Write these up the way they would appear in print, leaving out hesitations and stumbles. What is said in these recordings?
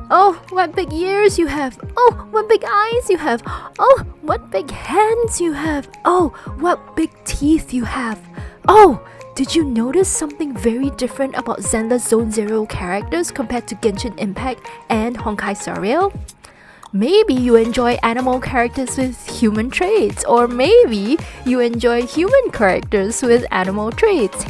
Oh, what big ears you have. Oh, what big eyes you have. Oh, what big hands you have. Oh, what big teeth you have. Oh, did you notice something very different about Zenless Zone Zero characters compared to Genshin Impact and Honkai Star Rail? Maybe you enjoy animal characters with human traits, or maybe you enjoy human characters with animal traits.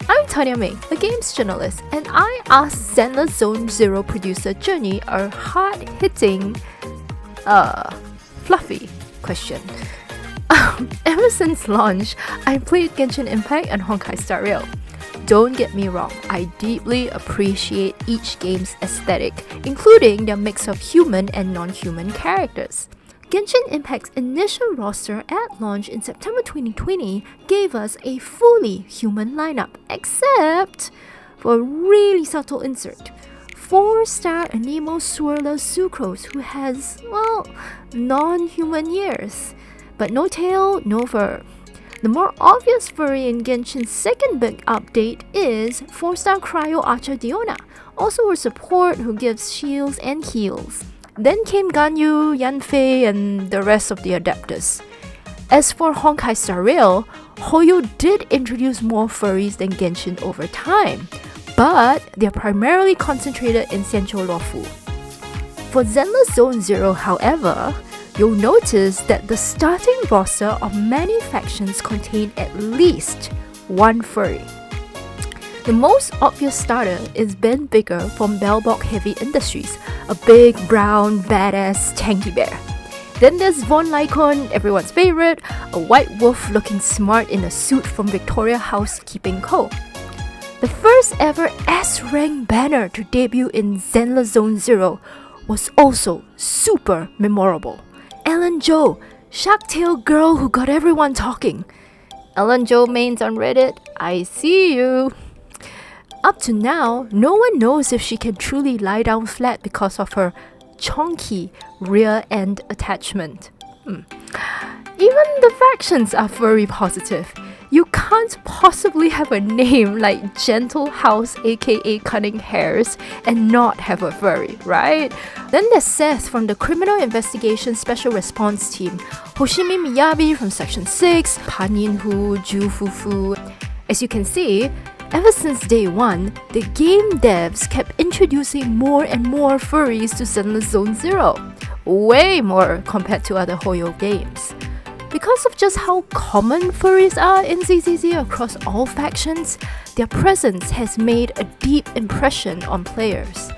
I'm Tania Mae, a games journalist, and I asked Zenless Zone Zero producer Zhenyu a hard-hitting, fluffy question. Ever since launch, I played Genshin Impact and Honkai Star Rail. Don't get me wrong, I deeply appreciate each game's aesthetic, including their mix of human and non-human characters. Genshin Impact's initial roster at launch in September 2020 gave us a fully human lineup, except for a really subtle insert. 4-star Anemo Swirler Sucrose, who has, well, non-human ears, but no tail, no fur. The more obvious furry in Genshin's second big update is 4-star Cryo Archer Diona, also a support who gives shields and heals. Then came Ganyu, Yanfei, and the rest of the adapters. As for Honkai Star Rail, Hoyo did introduce more furries than Genshin over time, but they're primarily concentrated in Central Luofu. For Zenless Zone Zero, however, you'll notice that the starting roster of many factions contain at least one furry. The most obvious starter is Ben Bigger from Bellbock Heavy Industries, a big, brown, badass, tanky bear. Then there's Von Lycon, everyone's favorite, a white wolf looking smart in a suit from Victoria Housekeeping Co. The first ever S-rank banner to debut in Zenless Zone Zero was also super memorable. Ellen Jo, Shark-tailed girl who got everyone talking. Ellen Jo mains on Reddit, I see you. Up to now, no one knows if she can truly lie down flat because of her chonky rear end attachment. Even the factions are furry positive. You can't possibly have a name like Gentle House aka Cunning Hairs and not have a furry, right? Then there's Seth from the Criminal Investigation Special Response Team, Hoshimi Miyabi from Section 6, Pan Yin-hu, Ju Fufu. As you can see, ever since day one, the game devs kept introducing more and more furries to Zenless Zone Zero. Way more compared to other Hoyo games. Because of just how common furries are in ZZZ across all factions, their presence has made a deep impression on players.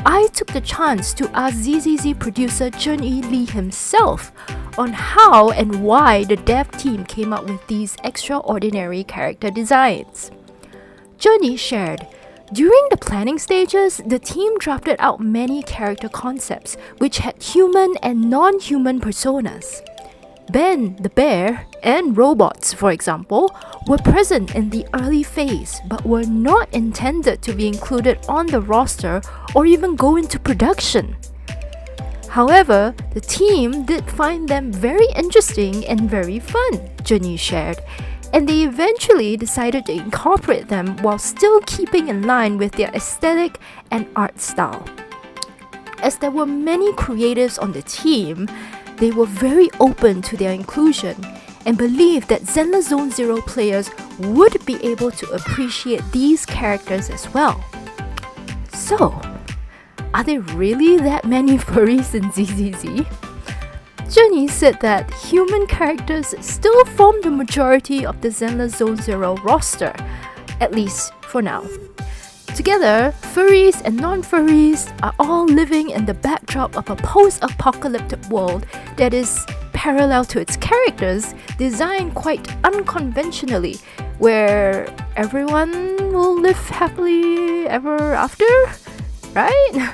I took the chance to ask ZZZ producer Zhenyu Li himself on how and why the dev team came up with these extraordinary character designs. Zhenyu shared, during the planning stages, the team drafted out many character concepts which had human and non-human personas. Ben the bear and robots, for example, were present in the early phase but were not intended to be included on the roster or even go into production. However, the team did find them very interesting and very fun, Zhenyu shared, and they eventually decided to incorporate them while still keeping in line with their aesthetic and art style. As there were many creatives on the team, they were very open to their inclusion and believed that Zenless Zone Zero players would be able to appreciate these characters as well. So, are there really that many furries in ZZZ? Zhenyu said that human characters still form the majority of the Zenless Zone Zero roster, at least for now. Together, furries and non-furries are all living in the backdrop of a post-apocalyptic world that is parallel to its characters, designed quite unconventionally, where everyone will live happily ever after, right?